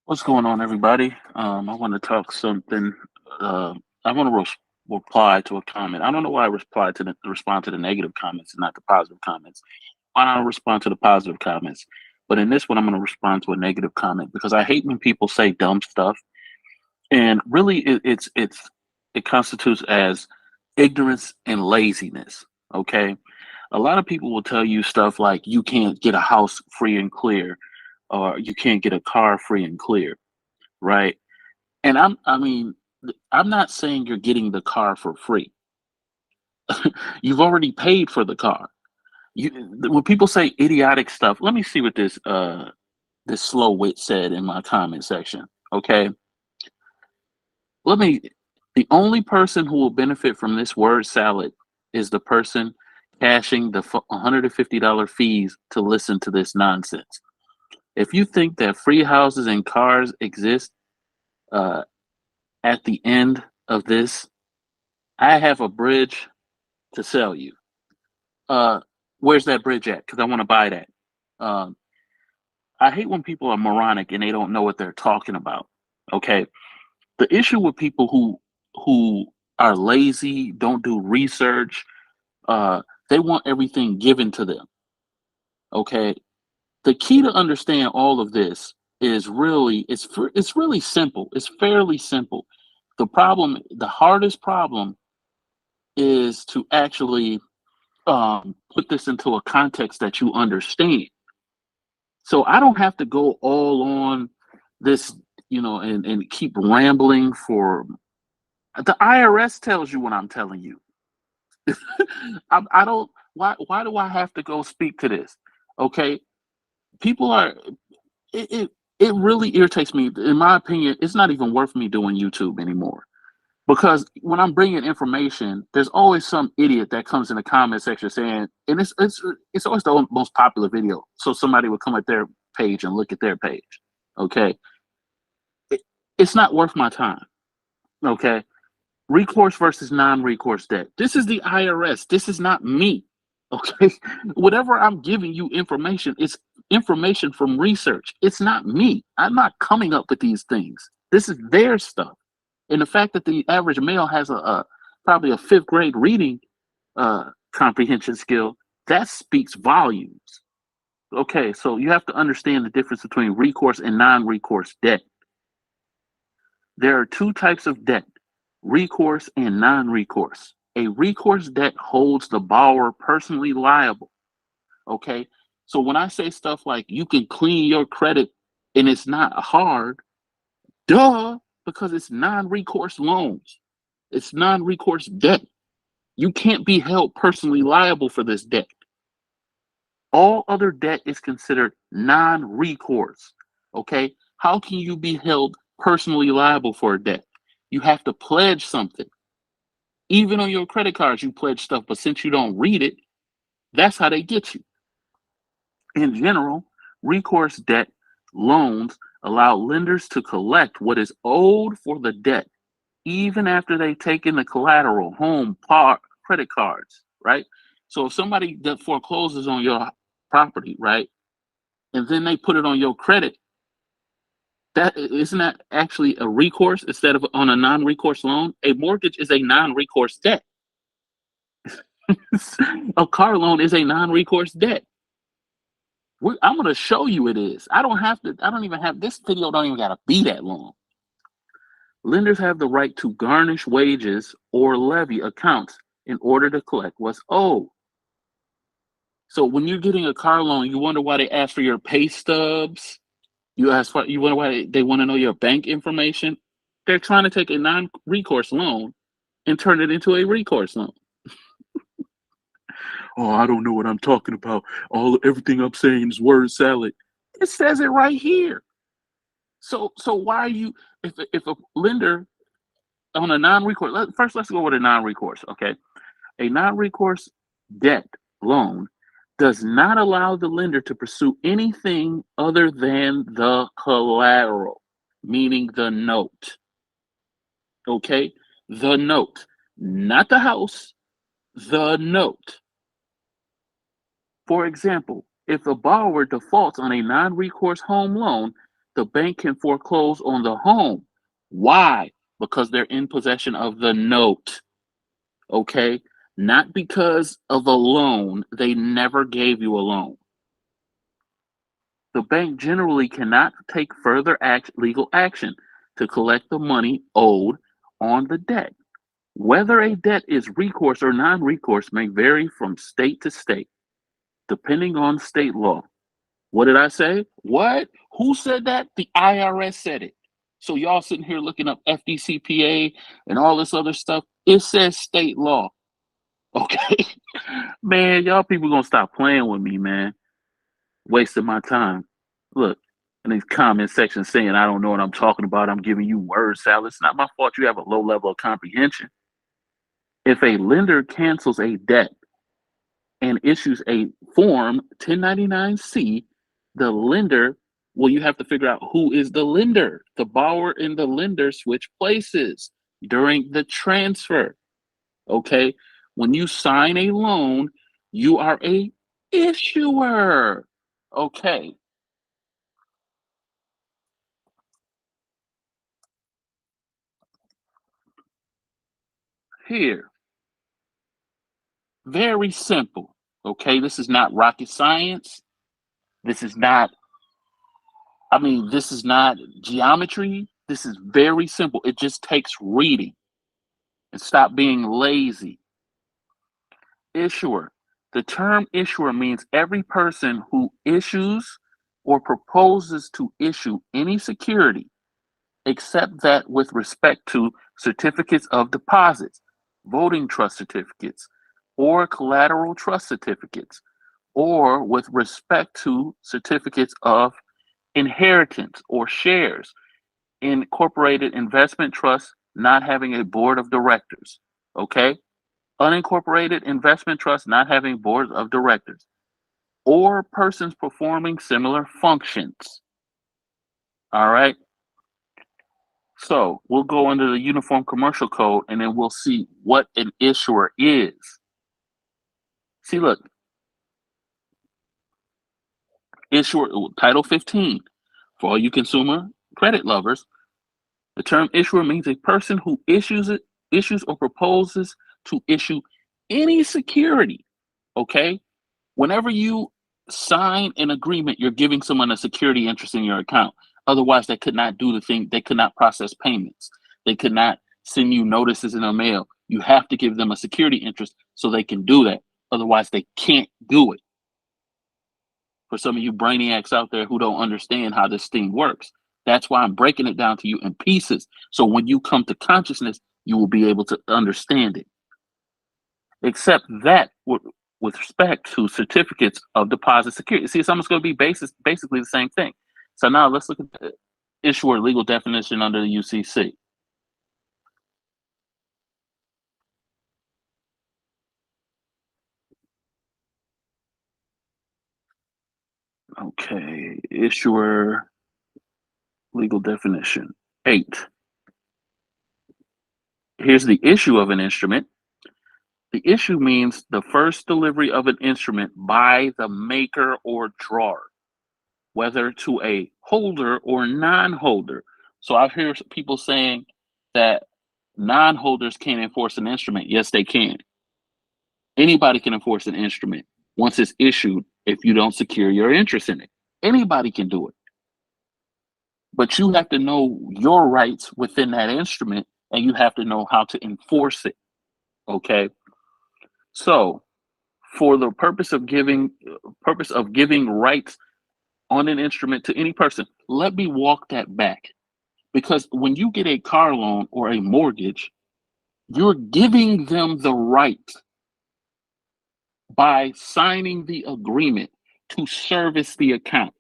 What's going on, everybody? I want to talk something. Uh, I want to reply to a comment. I don't know why I replied to respond to the negative comments and not the positive comments. Why not respond to the positive comments? But in this one, I'm going to respond to a negative comment because I hate when people say dumb stuff, and really, it constitutes as ignorance and laziness. Okay, a lot of people will tell you stuff like you can't get a house free and clear, or you can't get a car free and clear, right? And I'm not saying you're getting the car for free. You've already paid for the car. You when people say idiotic stuff, let me see what this slow wit said in my comment section. Okay. Let me The only person who will benefit from this word salad is the person cashing the $150 fees to listen to this nonsense. If you think that free houses and cars exist uh, at the end of this, I have a bridge to sell you. Uh, where's that bridge at? Because I want to buy that. Um, I hate when people are moronic and they don't know what they're talking about. Okay, the issue with people who are lazy, don't do research, they want everything given to them. Okay, the key to understand all of this is really it's really simple. It's fairly simple. The hardest problem, is to actually put this into a context that you understand. So I don't have to go all on this, and keep rambling for the IRS tells you what I'm telling you. I don't. Why do I have to go speak to this? Okay, people are. It it really irritates me. In my opinion, it's not even worth me doing YouTube anymore. Because when I'm bringing information, there's always some idiot that comes in the comment section saying, and it's always the most popular video. So somebody would come at their page and look at their page. Okay, it, it's not worth my time. Okay, recourse versus non-recourse debt. This is the IRS. This is not me. Okay, whatever I'm giving you information, it's information from research. It's not me. I'm not coming up with these things. This is their stuff. And the fact that the average male has a probably a fifth grade reading comprehension skill, that speaks volumes. Okay, so you have to understand the difference between recourse and non-recourse debt. There are two types of debt: recourse and non-recourse. A recourse debt holds the borrower personally liable. Okay, so when I say stuff like you can clean your credit and it's not hard, duh, because it's non-recourse loans. It's non-recourse debt. You can't be held personally liable for this debt. All other debt is considered non-recourse. Okay? How can you be held personally liable for a debt? You have to pledge something. Even on your credit cards, you pledge stuff, but since you don't read it, that's how they get you. In general, recourse debt loans allow lenders to collect what is owed for the debt even after they've taken the collateral, home, credit cards, right? So if somebody that forecloses on your property, right, and then they put it on your credit, that isn't that actually a recourse instead of on a non-recourse loan? A mortgage is a non-recourse debt. A car loan is a non-recourse debt. I'm going to show you it is. I don't have to. I don't even have this video. Don't even got to be that long. Lenders have the right to garnish wages or levy accounts in order to collect what's owed. So when you're getting a car loan, you wonder why they ask for your pay stubs. You wonder why they want to know your bank information. They're trying to take a non-recourse loan and turn it into a recourse loan. Oh, I don't know what I'm talking about. Everything I'm saying is word salad. It says it right here. So why are you if a lender on a non-recourse, first let's go with a non-recourse, okay? A non-recourse debt loan does not allow the lender to pursue anything other than the collateral, meaning the note. Okay? The note, not the house, the note. For example, if the borrower defaults on a non recourse home loan, the bank can foreclose on the home. Why? Because they're in possession of the note. Okay? Not because of a loan. They never gave you a loan. The bank generally cannot take further legal action to collect the money owed on the debt. Whether a debt is recourse or non-recourse may vary from state to state, depending on state law. What did I say? What? Who said that? The IRS said it. So y'all sitting here looking up FDCPA and all this other stuff. It says state law. Okay? Man, y'all people gonna stop playing with me, man. Wasting my time. Look, in these comment sections saying I don't know what I'm talking about. I'm giving you word salad. It's not my fault you have a low level of comprehension. If a lender cancels a debt and issues a form 1099-C, the lender, well, you have to figure out who is the lender. The borrower and the lender switch places during the transfer. Okay? When you sign a loan, you are a issuer. Okay. Here. Very simple. Okay? This is not rocket science. This is not, this is not geometry. This is very simple. It just takes reading and stop being lazy. Issuer. The term issuer means every person who issues or proposes to issue any security, except that with respect to certificates of deposits, voting trust certificates, or collateral trust certificates, or with respect to certificates of inheritance or shares, incorporated investment trusts not having a board of directors. Okay? Unincorporated investment trusts not having boards of directors, or persons performing similar functions. All right? So we'll go under the Uniform Commercial Code and then we'll see what an issuer is. See, look, issuer, Title 15, for all you consumer credit lovers, the term issuer means a person who issues or proposes to issue any security. Okay? Whenever you sign an agreement, you're giving someone a security interest in your account. Otherwise, they could not do the thing. They could not process payments. They could not send you notices in the mail. You have to give them a security interest so they can do that. Otherwise, they can't do it. For some of you brainiacs out there who don't understand how this thing works, that's why I'm breaking it down to you in pieces. So when you come to consciousness, you will be able to understand it. Except that with respect to certificates of deposit security. See, it's almost going to be basically the same thing. So now let's look at the issuer legal definition under the UCC. Okay, issuer legal definition 8. Here's the issue of an instrument. The issue means the first delivery of an instrument by the maker or drawer, whether to a holder or non-holder. So I've heard people saying that non-holders can't enforce an instrument. Yes, they can. Anybody can enforce an instrument once it's issued if you don't secure your interest in it. Anybody can do it. But you have to know your rights within that instrument and you have to know how to enforce it. Okay? So, for the purpose of giving rights on an instrument to any person, let me walk that back. Because when you get a car loan or a mortgage, you're giving them the right by signing the agreement to service the account.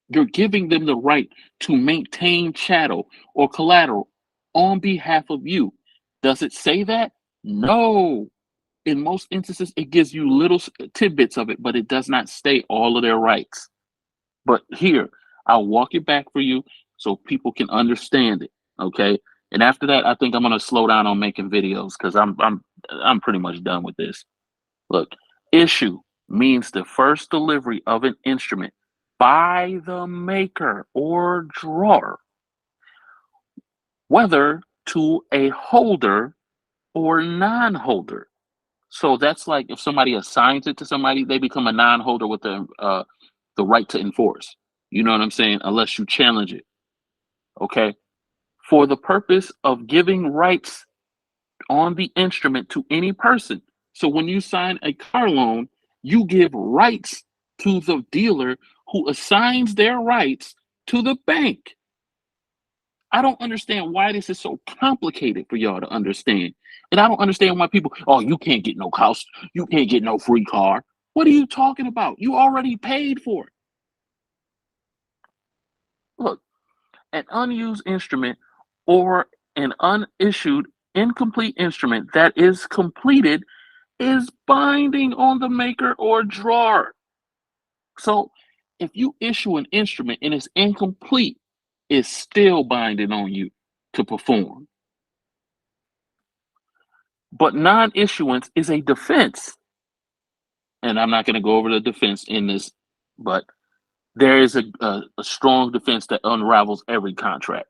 You're giving them the right to maintain chattel or collateral on behalf of you. Does it say that? No. In most instances, it gives you little tidbits of it, but it does not state all of their rights. But here, I'll walk it back for you so people can understand it. Okay. And after that, I think I'm gonna slow down on making videos because I'm pretty much done with this. Look, issue means the first delivery of an instrument by the maker or drawer, whether to a holder or non-holder. So that's like if somebody assigns it to somebody, they become a non-holder with the right to enforce. You know what I'm saying? Unless you challenge it. Okay. For the purpose of giving rights on the instrument to any person. So when you sign a car loan, you give rights to the dealer who assigns their rights to the bank. I don't understand why this is so complicated for y'all to understand. And I don't understand why people, oh, you can't get no house, you can't get no free car. What are you talking about? You already paid for it. Look, an unused instrument or an unissued incomplete instrument that is completed is binding on the maker or drawer. So if you issue an instrument and it's incomplete, it's still binding on you to perform. But non-issuance is a defense. And I'm not going to go over the defense in this, but there is a strong defense that unravels every contract.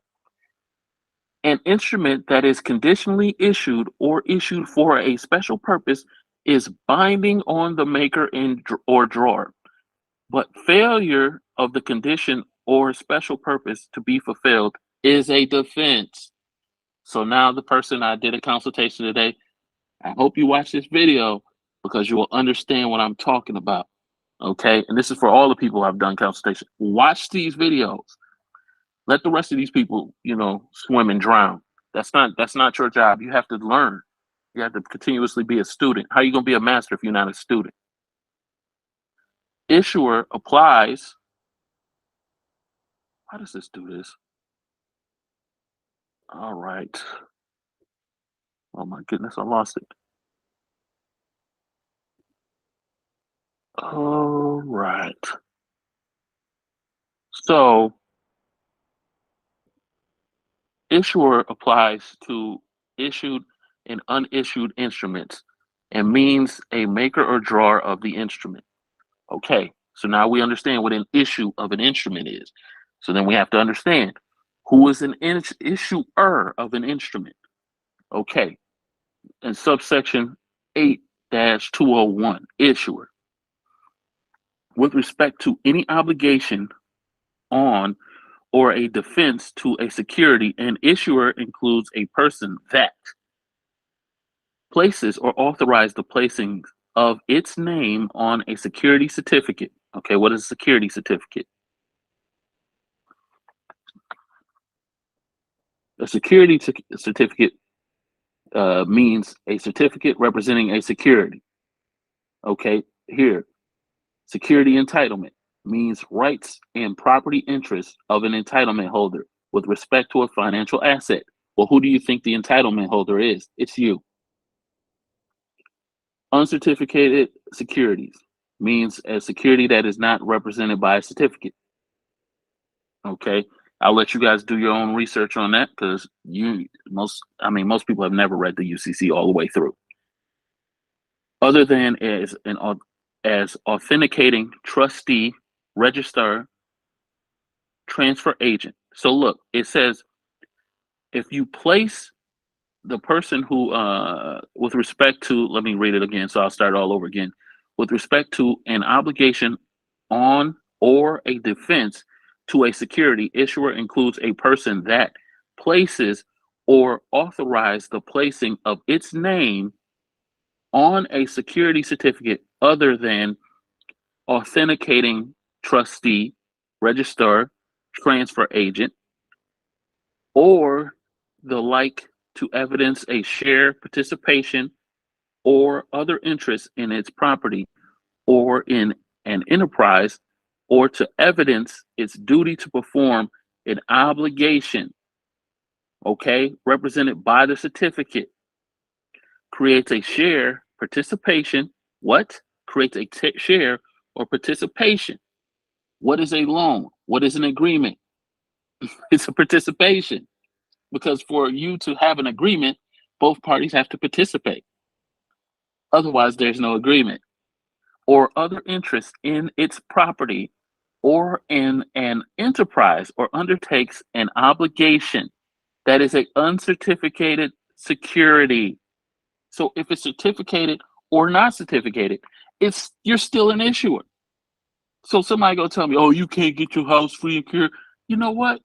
An instrument that is conditionally issued or issued for a special purpose is binding on the maker or drawer. But failure of the condition or special purpose to be fulfilled is a defense. So now the person I did a consultation today, I hope you watch this video because you will understand what I'm talking about. Okay. And this is for all the people I've done consultation. Watch these videos. Let the rest of these people, swim and drown. That's not your job. You have to learn. You have to continuously be a student. How are you going to be a master if you're not a student? Issuer applies. How does this do this? All right. Oh my goodness, I lost it. All right. So issuer applies to issued and unissued instruments and means a maker or drawer of the instrument. Okay, so now we understand what an issue of an instrument is. So then we have to understand who is an issuer of an instrument. Okay, in subsection 8-201, issuer. With respect to any obligation on or a defense to a security, an issuer includes a person that places or authorizes the placing of its name on a security certificate. Okay, what is a security certificate? A security certificate means a certificate representing a security. Okay, here, security entitlement means rights and property interests of an entitlement holder with respect to a financial asset. Well, who do you think the entitlement holder is? It's you. Uncertificated securities means a security that is not represented by a certificate. Okay, I'll let you guys do your own research on that because most people have never read the UCC all the way through. Other than as authenticating trustee, registrar, transfer agent. So look, it says if you place the person who, with respect to, let me read it again, so I'll start all over again. With respect to an obligation on or a defense to a security, issuer includes a person that places or authorize the placing of its name on a security certificate other than authenticating trustee, registrar, transfer agent, or the like to evidence a share participation or other interest in its property or in an enterprise, or to evidence its duty to perform an obligation, okay, represented by the certificate, creates a share participation. What? Creates a share or participation. What is a loan? What is an agreement? It's a participation. Because for you to have an agreement, both parties have to participate. Otherwise, there's no agreement. Or other interest in its property or in an enterprise or undertakes an obligation that is a uncertificated security. So if it's certificated or not certificated, it's you're still an issuer. So somebody go tell me, oh, you can't get your house free and clear. You know what?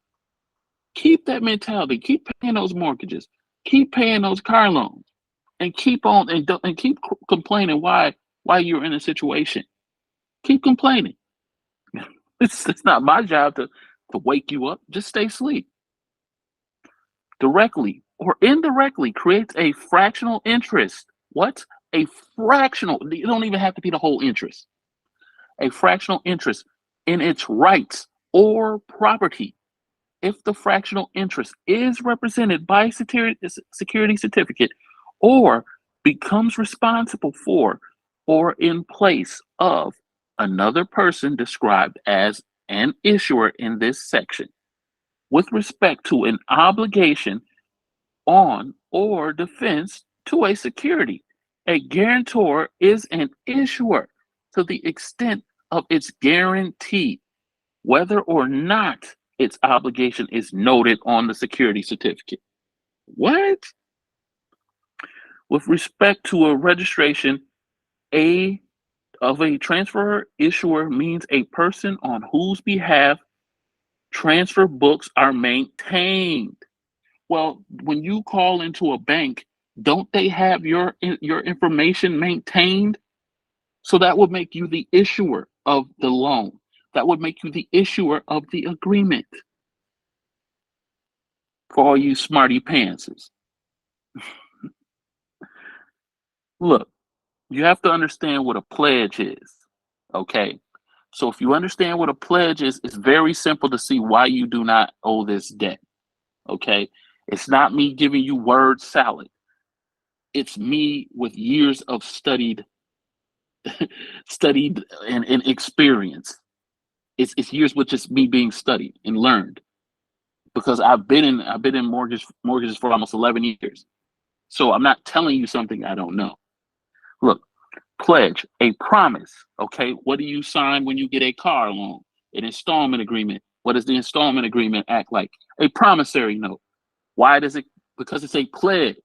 Keep that mentality. Keep paying those mortgages. Keep paying those car loans, and keep on and keep complaining why you're in a situation. Keep complaining. It's not my job to wake you up. Just stay asleep. Directly or indirectly creates a fractional interest. What? A fractional. You don't even have to be the whole interest. A fractional interest in its rights or property. If the fractional interest is represented by a security certificate or becomes responsible for or in place of another person described as an issuer in this section with respect to an obligation on or defense to a security. A guarantor is an issuer to the extent of its guarantee, whether or not its obligation is noted on the security certificate. What? With respect to a registration, a of a transfer issuer means a person on whose behalf transfer books are maintained. Well, when you call into a bank, don't they have your information maintained? So that would make you the issuer of the loan. That would make you the issuer of the agreement. For all you smarty pantses. Look, you have to understand what a pledge is. Okay. So if you understand what a pledge is, it's very simple to see why you do not owe this debt. Okay. It's not me giving you word salad. It's me with years of studied and experience. It's years with just me being studied and learned because I've been in mortgages for almost 11 years. So I'm not telling you something I don't know. Look, pledge, a promise. Okay, what do you sign when you get a car loan? An installment agreement. What does the installment agreement act like? A promissory note. Why does it? Because it's a pledge.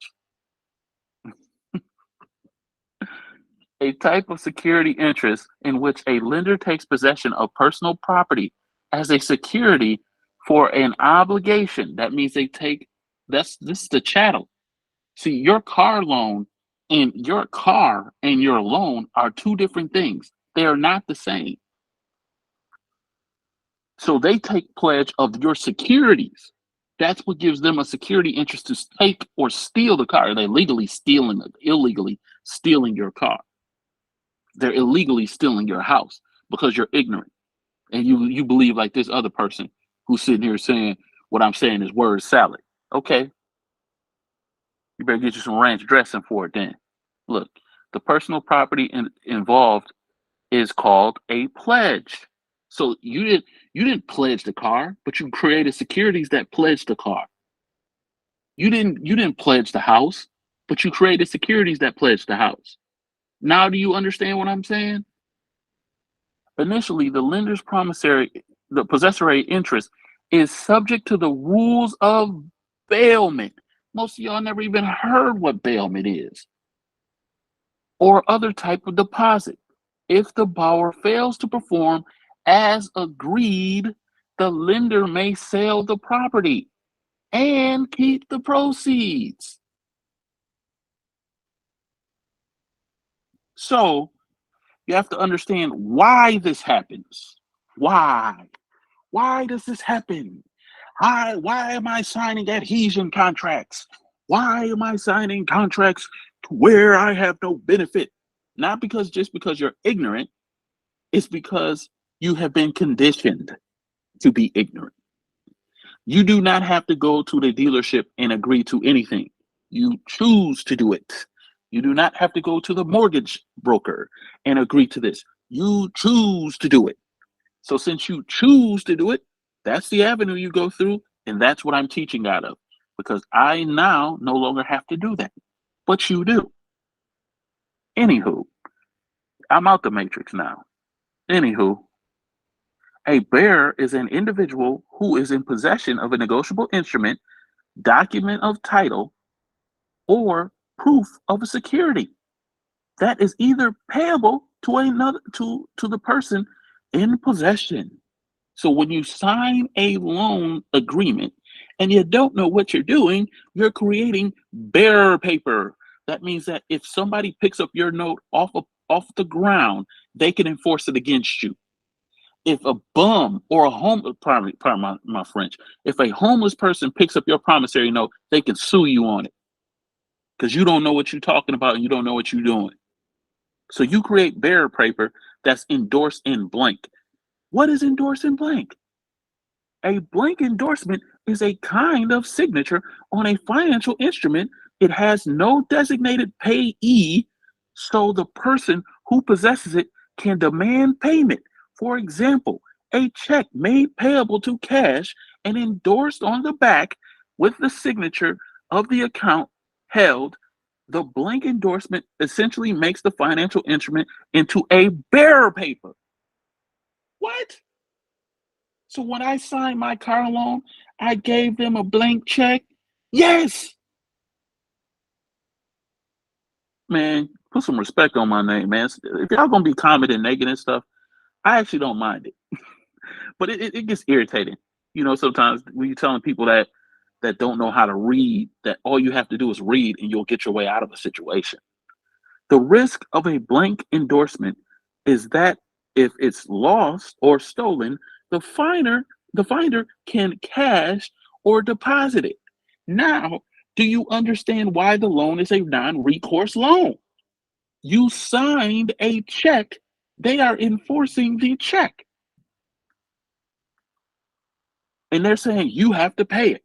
A type of security interest in which a lender takes possession of personal property as a security for an obligation. That means they take this is the chattel. See, your car and your loan are two different things. They are not the same. So they take pledge of your securities. That's what gives them a security interest to take or steal the car. They're illegally stealing your car. They're illegally stealing your house because you're ignorant and you believe like this other person who's sitting here saying what I'm saying is word salad. Okay, you better get you some ranch dressing for it then. Look, the personal property involved is called a pledge. So you didn't pledge the car, but you created securities that pledged the car. You didn't pledge the house, but you created securities that pledged the house. Now do you understand what I'm saying? Initially, the possessory interest is subject to the rules of bailment. Most of y'all never even heard what bailment is, or other type of deposit. If the borrower fails to perform as agreed, the lender may sell the property and keep the proceeds. So you have to understand why this happens. Why? Why does this happen? Why am I signing adhesion contracts? Why am I signing contracts to where I have no benefit? Not just because you're ignorant, it's because you have been conditioned to be ignorant. You do not have to go to the dealership and agree to anything. You choose to do it. You do not have to go to the mortgage broker and agree to this. You choose to do it. So since you choose to do it, that's the avenue you go through, and that's what I'm teaching out of. Because I now no longer have to do that. But you do. Anywho, I'm out the matrix now. Anywho, A bearer is an individual who is in possession of a negotiable instrument, document of title, or proof of a security that is either payable to another to the person in possession. So when you sign a loan agreement and you don't know what you're doing, you're creating bearer paper. That means that if somebody picks up your note off the ground, they can enforce it against you. If a bum or a homeless, pardon my French, if a homeless person picks up your promissory note, they can sue you on it because you don't know what you're talking about and you don't know what you're doing. So you create bearer paper that's endorsed in blank. What is endorsed in blank? A blank endorsement is a kind of signature on a financial instrument. It has no designated payee, so the person who possesses it can demand payment. For example, a check made payable to cash and endorsed on the back with the signature of the account held. The blank endorsement essentially makes the financial instrument into a bearer paper. What? So when I signed my car loan, I gave them a blank check. Yes, man, put some respect on my name, man. If y'all gonna be commenting negative stuff, I actually don't mind it, but it gets irritating. Sometimes when you're telling people that don't know how to read, that all you have to do is read and you'll get your way out of a situation. The risk of a blank endorsement is that if it's lost or stolen, the finder the finder can cash or deposit it. Now, do you understand why the loan is a non-recourse loan? You signed a check. They are enforcing the check. And they're saying you have to pay it.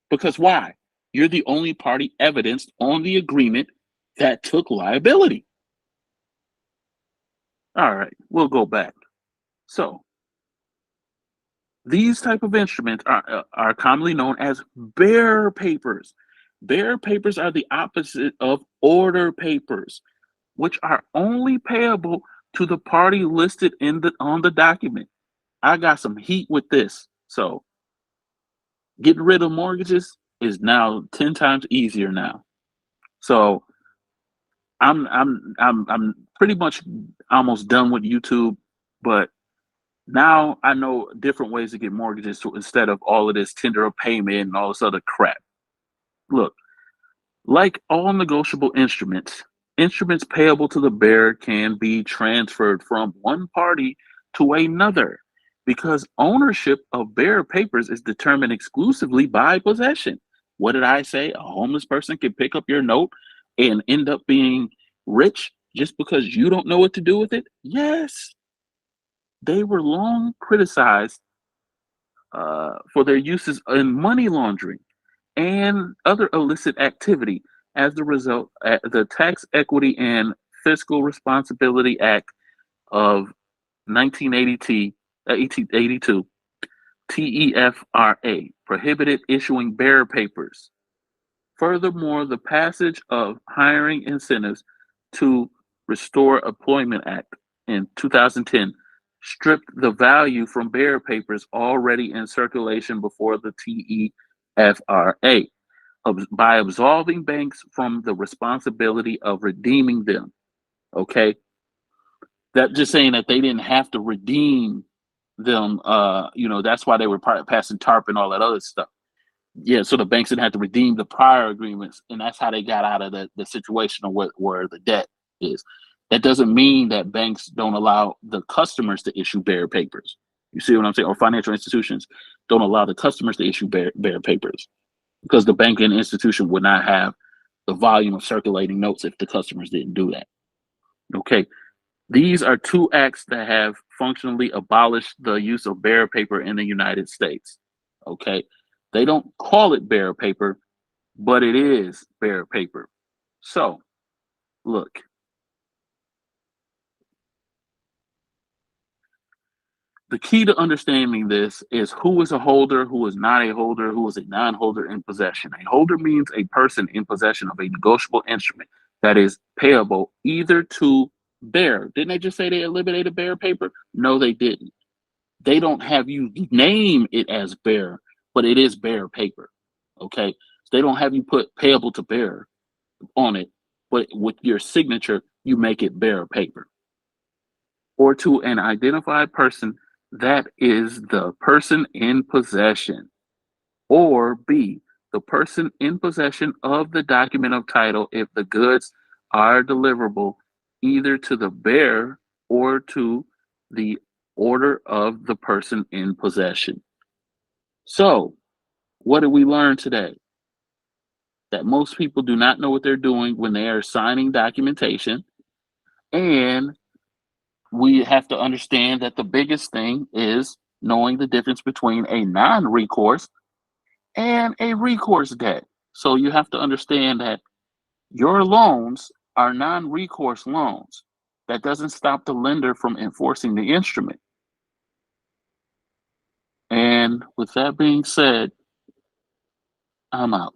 Because why? You're the only party evidenced on the agreement that took liability. All right, we'll go back. So these type of instruments are commonly known as bearer papers. Bearer papers are the opposite of order papers, which are only payable to the party listed on the document. I got some heat with this. So getting rid of mortgages is now 10 times easier now. So I'm pretty much almost done with YouTube, but now I know different ways to get mortgages instead of all of this tender of payment and all this other crap. Look, like all negotiable instruments, instruments payable to the bearer can be transferred from one party to another because ownership of bearer papers is determined exclusively by possession. What did I say? A homeless person can pick up your note and end up being rich just because you don't know what to do with it? Yes. They were long criticized for their uses in money laundering and other illicit activity. As a result, the Tax Equity and Fiscal Responsibility Act of 1982, TEFRA, prohibited issuing bearer papers. Furthermore, the passage of Hiring Incentives to Restore Employment Act in 2010 stripped the value from bearer papers already in circulation before the TEFRA by absolving banks from the responsibility of redeeming them. Okay, that just saying that they didn't have to redeem them. That's why they were passing TARP and all that other stuff. Yeah, so the banks didn't have to redeem the prior agreements, and that's how they got out of the situation of where the debt is. That doesn't mean that banks don't allow the customers to issue bearer papers. You see what I'm saying? Or financial institutions don't allow the customers to issue bearer papers because the banking institution would not have the volume of circulating notes if the customers didn't do that. Okay, these are two acts that have functionally abolished the use of bearer paper in the United States. Okay, they don't call it bearer paper, but it is bearer paper. So, look, the key to understanding this is who is a holder, who is not a holder, who is a non holder in possession. A holder means a person in possession of a negotiable instrument that is payable either to bearer. Didn't they just say they eliminated bearer paper? No, they didn't. they don't have you name it as bearer, but it is bearer paper. Okay. They don't have you put payable to bearer on it, but with your signature, you make it bearer paper. Or to an identified person, that is the person in possession. Or B, the person in possession of the document of title if the goods are deliverable either to the bearer or to the order of the person in possession. So, what did we learn today? That most people do not know what they're doing when they are signing documentation. And we have to understand that the biggest thing is knowing the difference between a non recourse and a recourse debt. So you have to understand that your loans are non recourse loans. That doesn't stop the lender from enforcing the instrument. And with that being said, I'm out.